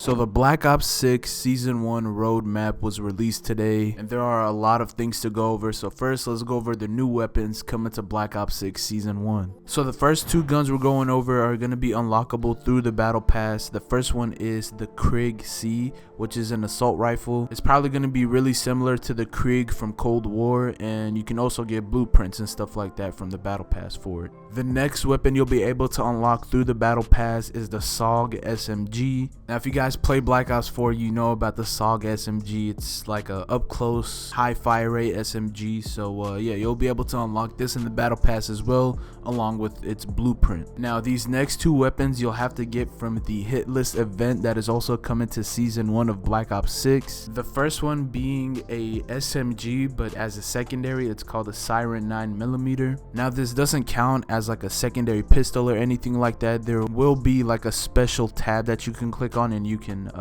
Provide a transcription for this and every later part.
So the Black Ops 6 Season 1 roadmap was released today, and there are a lot of things to go over. So first, let's go over the new weapons coming to Black Ops 6 Season 1. So the first two guns we're going over are going to be unlockable through the Battle Pass. The first one is the Krig C, which is an assault rifle. It's probably going to be really similar to the Krig from Cold War, and you can also get blueprints and stuff like that from the Battle Pass for it. The next weapon you'll be able to unlock through the Battle Pass is the SOG SMG. Now, if you guys play Black Ops 4, you know about the SOG SMG. It's like a up close high fire rate SMG. So yeah, you'll be able to unlock this in the Battle Pass as well, along with its blueprint. Now, these next two weapons you'll have to get from the hit list event that is also coming to Season 1 of Black Ops 6. The first one being a SMG, but as a secondary, it's called a Siren 9mm. Now, this doesn't count as like a secondary pistol or anything like that. There will be like a special tab that you can click on, and you can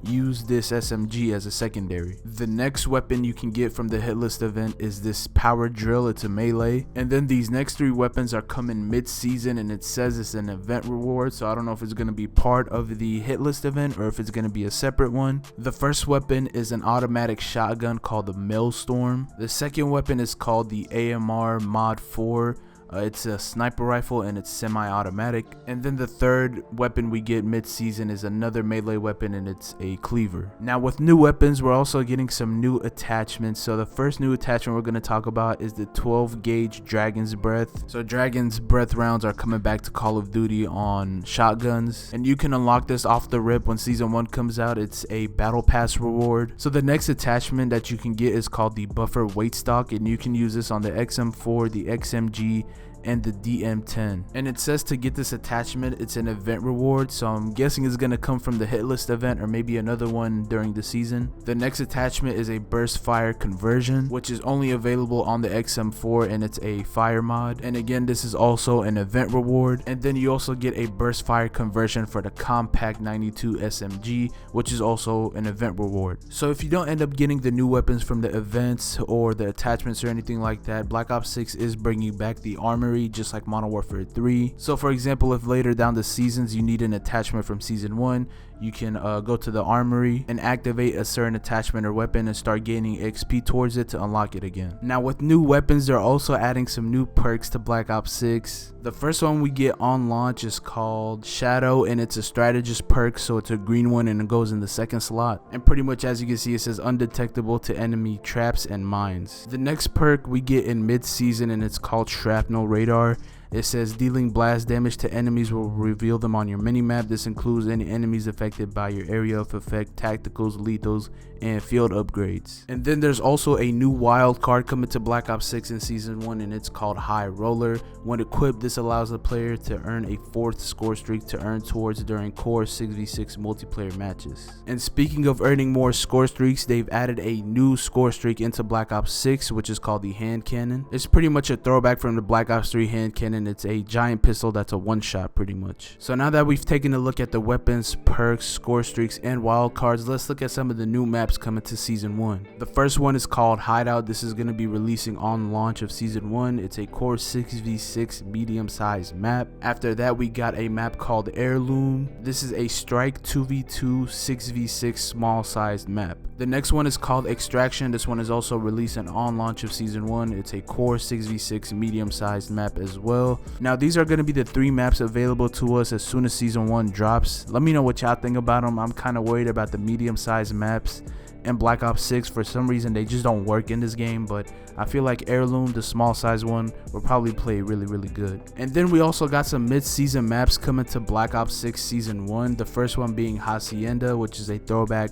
use this SMG as a secondary. The next weapon you can get from the hit list event is this power drill. It's a melee. And then these next three weapons are coming mid-season, and it says it's an event reward, so I don't know if it's going to be part of the hit list event or if it's going to be a separate one. The first weapon is an automatic shotgun called the Maelstrom. The second weapon is called the AMR Mod 4. It's a sniper rifle and it's semi-automatic. And then the third weapon we get mid-season is another melee weapon, and it's a cleaver. Now, with new weapons, we're also getting some new attachments. So the first new attachment we're going to talk about is the 12 gauge Dragon's Breath. So Dragon's Breath rounds are coming back to Call of Duty on shotguns, and you can unlock this off the rip when Season 1 comes out. It's a Battle Pass reward. So the next attachment that you can get is called the Buffer Weight Stock, and you can use this on the XM4, the XMG, and the DM10. And it says to get this attachment, it's an event reward, so I'm guessing it's going to come from the hit list event or maybe another one during the season. The next attachment is a burst fire conversion, which is only available on the XM4, and it's a fire mod. And again, this is also an event reward. And then you also get a burst fire conversion for the Compact 92 SMG, which is also an event reward. So if you don't end up getting the new weapons from the events or the attachments or anything like that, Black Ops 6 is bringing back the armor, just like Modern Warfare 3. So for example, if later down the seasons you need an attachment from Season 1, you can go to the armory and activate a certain attachment or weapon and start gaining XP towards it to unlock it again. Now, with new weapons, they're also adding some new perks to Black Ops 6. The first one we get on launch is called Shadow, and it's a strategist perk, so it's a green one and it goes in the second slot. And pretty much, as you can see, it says undetectable to enemy traps and mines. The next perk we get in mid-season, and it's called Shrapnel Radar. It says dealing blast damage to enemies will reveal them on your minimap. This includes any enemies affected by your area of effect, tacticals, lethals, and field upgrades. And then there's also a new wild card coming to Black Ops 6 in Season 1, and it's called High Roller. When equipped, this allows the player to earn a 4th score streak to earn towards during core 6v6 multiplayer matches. And speaking of earning more score streaks, they've added a new score streak into Black Ops 6, which is called the Hand Cannon. It's pretty much a throwback from the Black Ops 3 Hand Cannon. It's a giant pistol that's a one-shot pretty much. So now that we've taken a look at the weapons, perks, score streaks, and wild cards, let's look at some of the new maps coming to Season 1. The first one is called Hideout. This is going to be releasing on launch of Season 1. It's a core 6v6 medium-sized map. After that, we got a map called Heirloom. This is a strike 2v2 6v6 small-sized map. The next one is called Extraction. This one is also releasing on launch of Season 1. It's a core 6v6 medium-sized map as well. Now, these are going to be the 3 maps available to us as soon as Season 1 drops. Let me know what y'all think about them. I'm kind of worried about the medium-sized maps in Black Ops 6. For some reason, they just don't work in this game, but I feel like Heirloom, the small size one, will probably play really good. And then we also got some mid-season maps coming to Black Ops 6 Season 1. The first one being Hacienda, which is a throwback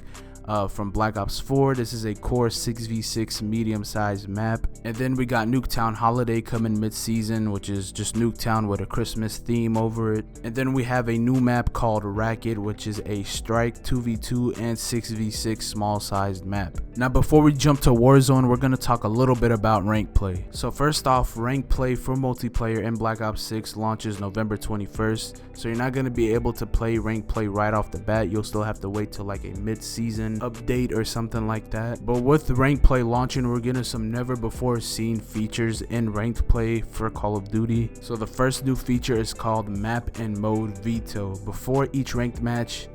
from Black Ops 4. This is a core 6v6 medium-sized map. And then we got Nuketown Holiday coming mid-season, which is just Nuketown with a Christmas theme over it. And then we have a new map called Racket, which is a strike 2v2 and 6v6 small-sized map. Now, before we jump to Warzone, we're going to talk a little bit about rank play. So first off, rank play for multiplayer in Black Ops 6 launches November 21st. So you're not going to be able to play rank play right off the bat. You'll still have to wait till like a mid-season update or something like that. But with ranked play launching, we're getting some never before seen features in ranked play for Call of Duty. So the first new feature is called Map and Mode Veto. Before each ranked match,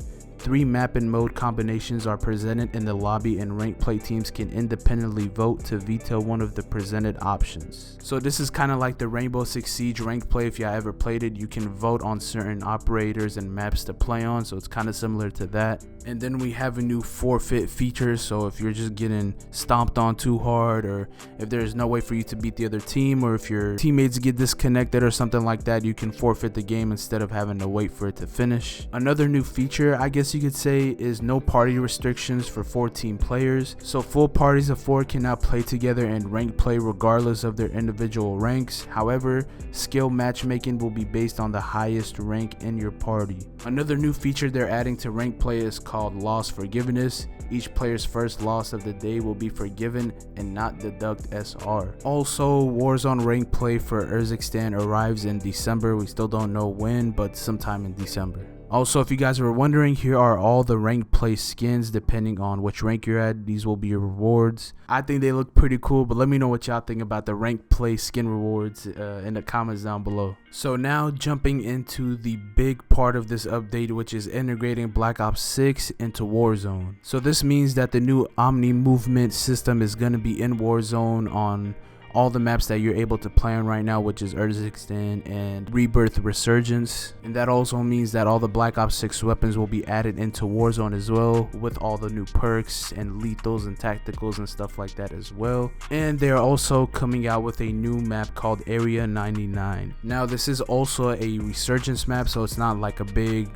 3 map and mode combinations are presented in the lobby, and ranked play teams can independently vote to veto one of the presented options. So this is kind of like the Rainbow Six Siege ranked play. If you ever played it, you can vote on certain operators and maps to play on, so it's kind of similar to that. And then we have a new forfeit feature, so if you're just getting stomped on too hard, or if there's no way for you to beat the other team, or if your teammates get disconnected or something like that, you can forfeit the game instead of having to wait for it to finish. Another new feature, I guess you could say, is no party restrictions for 14 players. So full parties of 4 can now play together in ranked play regardless of their individual ranks. However, skill matchmaking will be based on the highest rank in your party. Another new feature they're adding to ranked play is called loss forgiveness. Each player's first loss of the day will be forgiven and not deduct SR. Also, Warzone ranked play for Urzikstan arrives in December. We still don't know when, but sometime in December. Also, if you guys were wondering, here are all the ranked play skins depending on which rank you're at. These will be your rewards. I think they look pretty cool, but let me know what y'all think about the ranked play skin rewards in the comments down below. So now jumping into the big part of this update, which is integrating Black Ops 6 into Warzone. So this means that the new Omni movement system is going to be in Warzone on all the maps that you're able to play on right now, which is Urzikstan and Rebirth Resurgence. And that also means that all the Black Ops 6 weapons will be added into Warzone as well, with all the new perks and lethals and tacticals and stuff like that as well. And they're also coming out with a new map called Area 99. Now this is also a Resurgence map, so it's not like a big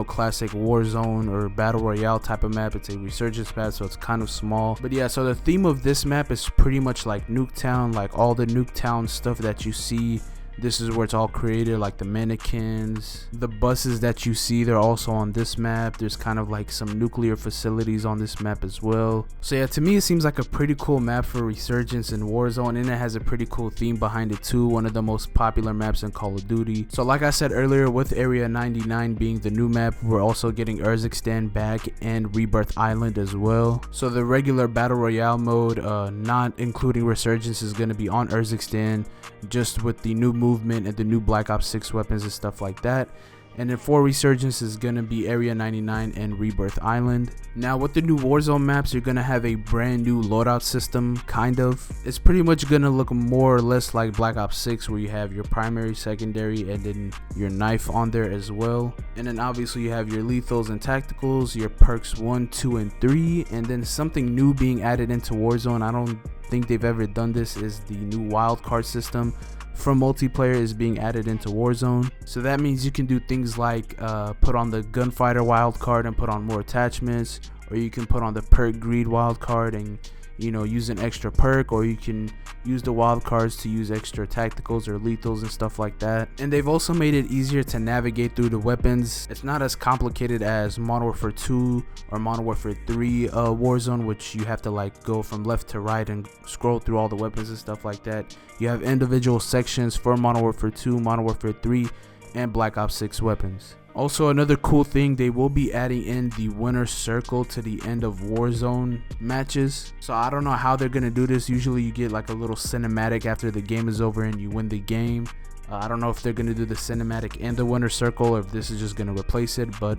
classic Warzone or Battle Royale type of map. It's a Resurgence map, so it's kind of small. But yeah, so the theme of this map is pretty much like Nuketown. Like all the Nuketown stuff that you see, this is where it's all created, like the mannequins, the buses that you see, they're also on this map. There's kind of like some nuclear facilities on this map as well. So yeah, to me it seems like a pretty cool map for Resurgence and Warzone, and it has a pretty cool theme behind it too, one of the most popular maps in Call of Duty. So like I said earlier, with Area 99 being the new map, we're also getting Urzikstan back and Rebirth Island as well. So the regular Battle Royale mode, not including Resurgence, is going to be on Urzikstan, just with the new movement and the new Black Ops 6 weapons and stuff like that. And then for Resurgence is going to be Area 99 and Rebirth Island. Now with the new Warzone maps, you're going to have a brand new loadout system, kind of. It's pretty much going to look more or less like Black Ops 6, where you have your primary, secondary, and then your knife on there as well. And then obviously you have your lethals and tacticals, your perks 1, 2, and 3. And then something new being added into Warzone, I don't think they've ever done this, is the new wildcard system from multiplayer is being added into Warzone. So that means you can do things like put on the gunfighter wildcard and put on more attachments, or you can put on the perk greed wildcard and use an extra perk, or you can use the wild cards to use extra tacticals or lethals and stuff like that. And they've also made it easier to navigate through the weapons. It's not as complicated as Modern Warfare 2 or Modern Warfare 3 Warzone, which you have to like go from left to right and scroll through all the weapons and stuff like that. You have individual sections for Modern Warfare 2, Modern Warfare 3, and Black Ops 6 weapons. Also, another cool thing, they will be adding in the winner circle to the end of Warzone matches. So I don't know how they're gonna do this. Usually you get like a little cinematic after the game is over and you win the game. I don't know if they're gonna do the cinematic and the winner circle, or if this is just gonna replace it, but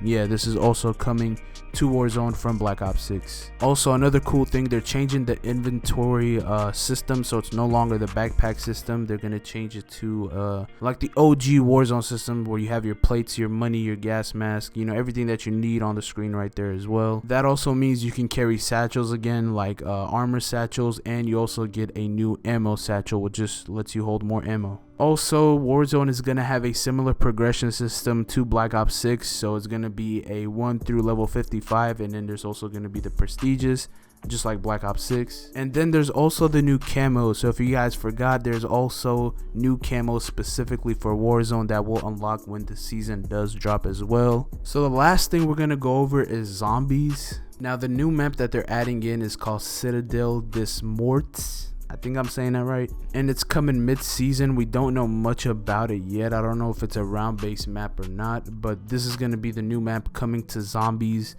yeah, this is also coming to Warzone from Black Ops 6. Also, another cool thing, they're changing the inventory system, so it's no longer the backpack system. They're gonna change it to like the OG Warzone system, where you have your plates, your money, your gas mask, everything that you need on the screen right there as well. That also means you can carry satchels again, like armor satchels, and you also get a new ammo satchel, which just lets you hold more ammo. Also, Warzone is going to have a similar progression system to Black Ops 6, so it's going to be a 1 through level 55, and then there's also going to be the prestiges, just like Black Ops 6. And then there's also the new camo. So if you guys forgot, there's also new camo specifically for Warzone that will unlock when the season does drop as well. So the last thing we're going to go over is zombies. Now the new map that they're adding in is called Citadel des Morts. I think I'm saying that right, and it's coming mid-season. We don't know much about it yet. I don't know if it's a round-based map or not, but this is going to be the new map coming to zombies.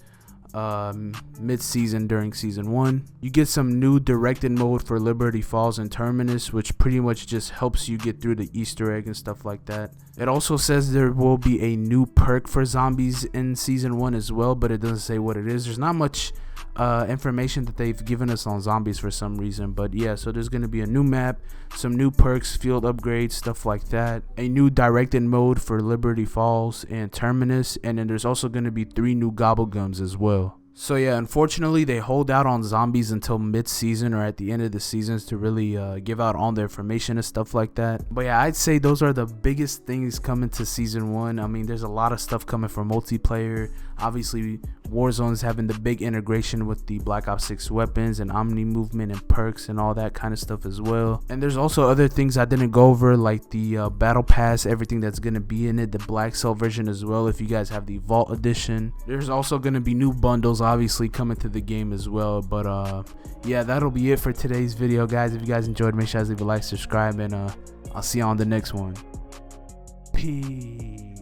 mid-season during season 1. You get some new directed mode for Liberty Falls and Terminus, which pretty much just helps you get through the Easter egg and stuff like that. It also says there will be a new perk for zombies in season 1 as well, but it doesn't say what it is. There's not much information that they've given us on zombies for some reason, but yeah, so there's going to be a new map, some new perks, field upgrades, stuff like that, a new directed mode for Liberty Falls and Terminus, and then there's also going to be 3 new Gobblegums as well. So yeah, unfortunately they hold out on zombies until mid-season or at the end of the seasons to really give out all the information and stuff like that. But yeah, I'd say those are the biggest things coming to season 1. I mean, there's a lot of stuff coming for multiplayer. Obviously, Warzone's having the big integration with the Black Ops 6 weapons and Omni movement and perks and all that kind of stuff as well. And there's also other things I didn't go over, like the battle pass, everything that's going to be in it, the Black Cell version as well if you guys have the Vault edition. There's also going to be new bundles obviously coming to the game as well. But yeah, that'll be it for today's video, guys. If you guys enjoyed, make sure you guys leave a like, subscribe, and I'll see you on the next one. Peace.